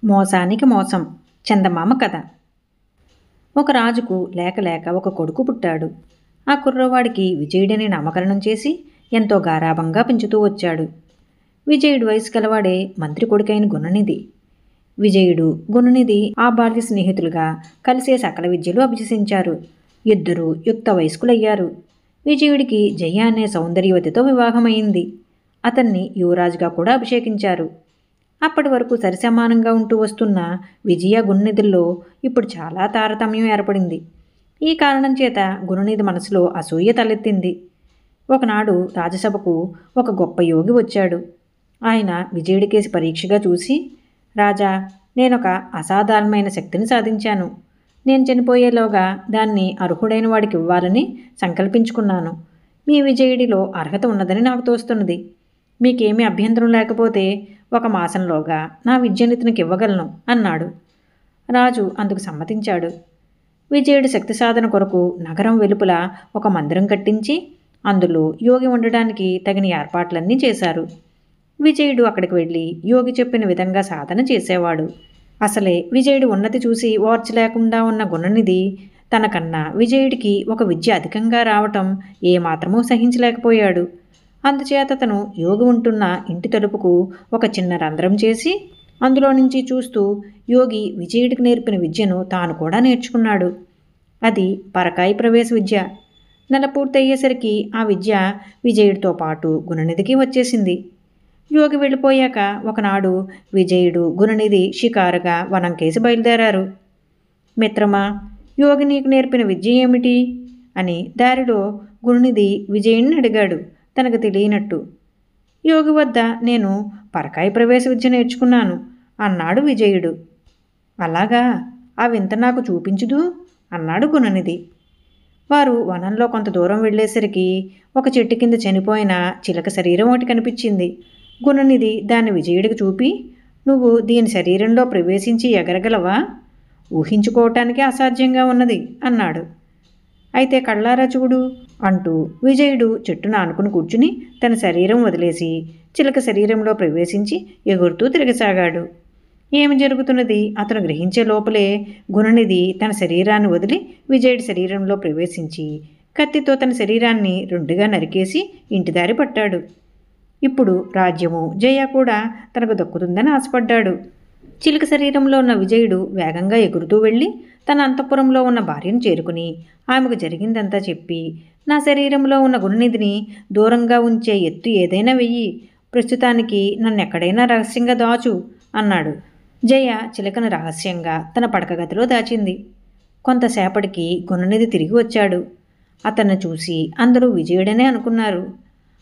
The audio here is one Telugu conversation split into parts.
మోసానికి మోసం. చందమామ కథ. ఒక రాజుకు లేక లేక ఒక కొడుకు పుట్టాడు. ఆ కుర్రవాడికి విజయుడని నామకరణం చేసి ఎంతో గారాబంగా పెంచుతూ వచ్చాడు. విజయుడు వయసు గలవాడే మంత్రి కొడుకైన గుణనిధి. విజయుడు, గుణనిధి ఆ బాల్య స్నేహితులుగా కలిసే సకల విద్యలు అభ్యసించారు. ఇద్దరూ యుక్త వయస్కులయ్యారు. విజయుడికి జయ అనే సౌందర్యవతితో వివాహమైంది. అతన్ని యువరాజుగా కూడా అభిషేకించారు. అప్పటి వరకు సరిసమానంగా ఉంటూ వస్తున్న విజయ గుణనిధుల్లో ఇప్పుడు చాలా తారతమ్యం ఏర్పడింది. ఈ కారణం చేత గుణనిధి మనసులో అసూయ తలెత్తింది. ఒకనాడు రాజసభకు ఒక గొప్ప యోగి వచ్చాడు. ఆయన విజయుడి కేసి పరీక్షగా చూసి, రాజా, నేనొక అసాధారణమైన శక్తిని సాధించాను. నేను చనిపోయేలోగా దాన్ని అర్హుడైన వాడికి ఇవ్వాలని సంకల్పించుకున్నాను. మీ విజయుడిలో అర్హత ఉన్నదని నాకు తోస్తున్నది. మీకేమీ అభ్యంతరం లేకపోతే 1 మాసంలోగా నా విద్యను ఇతనికి ఇవ్వగలను అన్నాడు. రాజు అందుకు సమ్మతించాడు. విజయుడి శక్తి సాధన కొరకు నగరం వెలుపల ఒక మందిరం కట్టించి అందులో యోగి ఉండడానికి తగిన ఏర్పాట్లన్నీ చేశారు. విజయుడు అక్కడికి వెళ్ళి యోగి చెప్పిన విధంగా సాధన చేసేవాడు. అసలే విజయుడి ఉన్నతి చూసి ఓర్చలేకుండా ఉన్న గుణనిధి తనకన్నా విజయుడికి ఒక విద్య అధికంగా రావటం ఏమాత్రమూ సహించలేకపోయాడు. అందుచేత అతను యోగి ఉంటున్న ఇంటి తలుపుకు ఒక చిన్న రంధ్రం చేసి అందులో నుంచి చూస్తూ యోగి విజయుడికి నేర్పిన విద్యను తాను కూడా నేర్చుకున్నాడు. అది పరకాయ ప్రవేశ విద్య. నెల పూర్తయ్యేసరికి ఆ విద్య విజయుడితో పాటు గుణనిధికి వచ్చేసింది. యోగి వెళ్ళిపోయాక ఒకనాడు విజయుడు, గుణనిధి షికారుగా వనం కేసి బయలుదేరారు. మిత్రమా, యోగి నీకు నేర్పిన విద్య ఏమిటి అని దారిలో గుణనిధి విజయుడిని అడిగాడు, తనకు తెలియనట్టు. యోగి వద్ద నేను పరకాయ ప్రవేశ విద్య నేర్చుకున్నాను అన్నాడు విజయుడు. అలాగా, ఆ వింత నాకు చూపించుదు అన్నాడు గుణనిధి. వారు వనంలో కొంత దూరం వెళ్ళేసరికి ఒక చెట్టు కింద చనిపోయిన చిలక శరీరం ఒకటి కనిపించింది. గుణనిధి దాన్ని విజయుడికి చూపి, నువ్వు దీని శరీరంలో ప్రవేశించి ఎగరగలవా? ఊహించుకోవటానికి అసాధ్యంగా ఉన్నది అన్నాడు. అయితే కళ్ళారా చూడు అంటూ విజయుడు చెట్టును ఆనుకుని కూర్చుని తన శరీరం వదిలేసి చిలక శరీరంలో ప్రవేశించి ఎగురుతూ తిరగసాగాడు. ఏమి జరుగుతున్నది అతను గ్రహించే లోపలే గుణనిధి తన శరీరాన్ని వదిలి విజయుడి శరీరంలో ప్రవేశించి కత్తితో తన శరీరాన్ని 2గా నరికేసి ఇంటిదారి పట్టాడు. ఇప్పుడు రాజ్యము, జయ కూడా తనకు దక్కుతుందని ఆశపడ్డాడు. చిలుక శరీరంలో ఉన్న విజయుడు వేగంగా ఎగురుతూ వెళ్ళి తన అంతఃపురంలో ఉన్న భార్యను చేరుకుని ఆమెకు జరిగిందంతా చెప్పి, నా శరీరంలో ఉన్న గుణనిధిని దూరంగా ఉంచే ఎత్తు ఏదైనా వెయ్యి, ప్రస్తుతానికి నన్నెక్కడైనా రహస్యంగా దాచు అన్నాడు. జయ చిలకను రహస్యంగా తన పడకగదిలో దాచింది. కొంతసేపటికి గుణనిధి తిరిగి వచ్చాడు. అతన్ని చూసి అందరూ విజయుడనే అనుకున్నారు.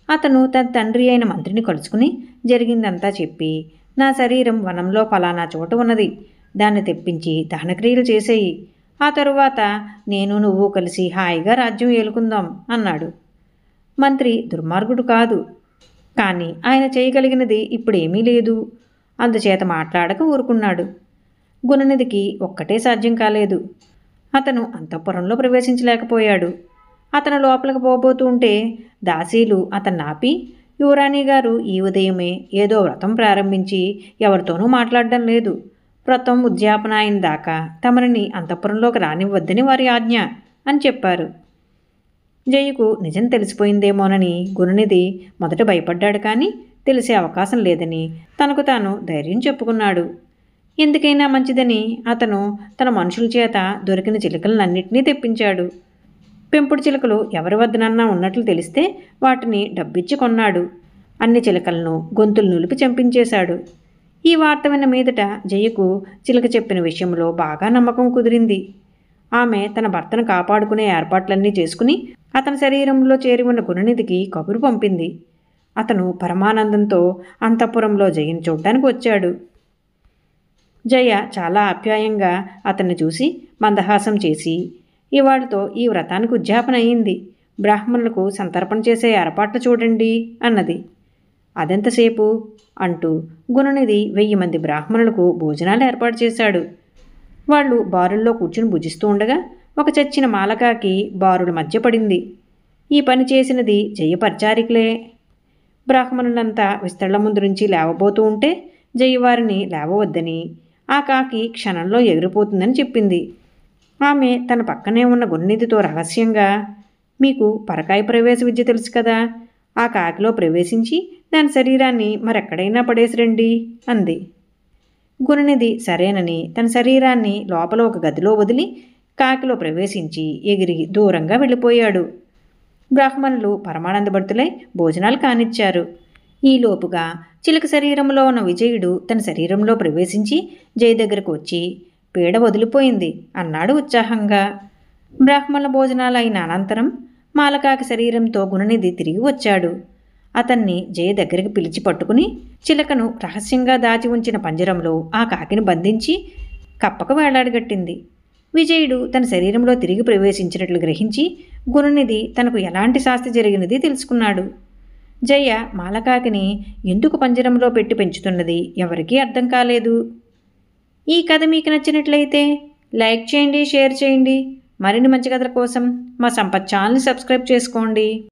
అతను తన తండ్రి అయిన మంత్రిని కలుసుకుని జరిగిందంతా చెప్పి, నా శరీరం వనంలో ఫలానా చోట ఉన్నది, దాన్ని తెప్పించి దహనక్రియలు చేసేయి, ఆ తరువాత నేను నువ్వు కలిసి హాయిగా రాజ్యం ఏలుకుందాం అన్నాడు. మంత్రి దుర్మార్గుడు కాదు, కానీ ఆయన చేయగలిగినది ఇప్పుడేమీ లేదు. అందుచేత మాట్లాడక ఊరుకున్నాడు. గుణనిధికి ఒక్కటే సాధ్యం కాలేదు. అతను అంతఃపురంలో ప్రవేశించలేకపోయాడు. అతను లోపలికి పోబోతూ ఉంటే దాసీలు అతన్ని ఆపి, యువరాణి గారు ఈ ఉదయమే ఏదో వ్రతం ప్రారంభించి ఎవరితోనూ మాట్లాడడం లేదు. వ్రతం ఉద్యాపన అయిన దాకా తమరిని అంతఃపురంలోకి రానివ్వద్దని వారి ఆజ్ఞ అని చెప్పారు. జయకు నిజం తెలిసిపోయిందేమోనని గుణనిధి మొదట భయపడ్డాడు. కానీ తెలిసే అవకాశం లేదని తనకు తాను ధైర్యం చెప్పుకున్నాడు. ఎందుకైనా మంచిదని అతను తన మనుషుల చేత దొరికిన చిలుకలన్నింటినీ తెప్పించాడు. పెంపుడు చిలుకలు ఎవరి వద్దనన్నా ఉన్నట్లు తెలిస్తే వాటిని డబ్బిచ్చి కొన్నాడు. అన్ని చిలుకలను గొంతులు నులిపి చంపించేశాడు. ఈ వార్త విన్న మీదట జయకు చిలుక చెప్పిన విషయంలో బాగా నమ్మకం కుదిరింది. ఆమె తన భర్తను కాపాడుకునే ఏర్పాట్లన్నీ చేసుకుని అతని శరీరంలో చేరి ఉన్న గుణనిధికి కబురు పంపింది. అతను పరమానందంతో అంతఃపురంలో జయను చూడ్డానికి వచ్చాడు. జయ చాలా ఆప్యాయంగా అతన్ని చూసి మందహాసం చేసి, ఇవాళతో ఈ వ్రతానికి ఉద్యాపన అయింది, బ్రాహ్మణులకు సంతర్పణ చేసే ఏర్పాట్లు చూడండి అన్నది. అదెంతసేపు అంటూ గుణనిధి 1000 మంది బ్రాహ్మణులకు భోజనాలు ఏర్పాటు చేశాడు. వాళ్ళు బారుల్లో కూర్చుని భుజిస్తూ ఉండగా ఒక చచ్చిన మాలకాకి బారుల మధ్య పడింది. ఈ పని చేసినది జయ పరిచారికులే. బ్రాహ్మణులంతా విస్తళ్ల ముందు నుంచి లేవబోతూ ఉంటే జయ వారిని లేవవద్దని, ఆ కాకి క్షణంలో ఎగిరిపోతుందని చెప్పింది. ఆమె తన పక్కనే ఉన్న గుణనిధితో రహస్యంగా, మీకు పరకాయ ప్రవేశ విద్య తెలుసు కదా, ఆ కాకిలో ప్రవేశించి దాని శరీరాన్ని మరెక్కడైనా పడేసిరండి అంది. గుణనిధి సరేనని తన శరీరాన్ని లోపల ఒక గదిలో వదిలి కాకిలో ప్రవేశించి ఎగిరి దూరంగా వెళ్ళిపోయాడు. బ్రాహ్మణులు పరమానందభరితులై భోజనాలు కానిచ్చారు. ఈలోపుగా చిలుక శరీరంలో ఉన్న విజయుడు తన శరీరంలో ప్రవేశించి జయ దగ్గరకు వచ్చి, పీడ వదిలిపోయింది అన్నాడు ఉత్సాహంగా. బ్రాహ్మణుల భోజనాలు అయిన అనంతరం మాలకాకి శరీరంతో గుణనిధి తిరిగి వచ్చాడు. అతన్ని జయ దగ్గరికి పిలిచి పట్టుకుని చిలకను రహస్యంగా దాచి ఉంచిన పంజరంలో ఆ కాకిని బంధించి కప్పకు వేలాడగట్టింది. విజయుడు తన శరీరంలో తిరిగి ప్రవేశించినట్లు గ్రహించి గుణనిధి తనకు ఎలాంటి శాస్తి జరిగినది తెలుసుకున్నాడు. జయ మాలకాకిని ఎందుకు పంజరంలో పెట్టి పెంచుతున్నది ఎవరికీ అర్థం కాలేదు. ఈ కథ మీకు నచ్చినట్లయితే లైక్ చేయండి, షేర్ చేయండి. మరిన్ని మంచి కథల కోసం మా సంపత్ ఛానల్ని సబ్స్క్రైబ్ చేసుకోండి.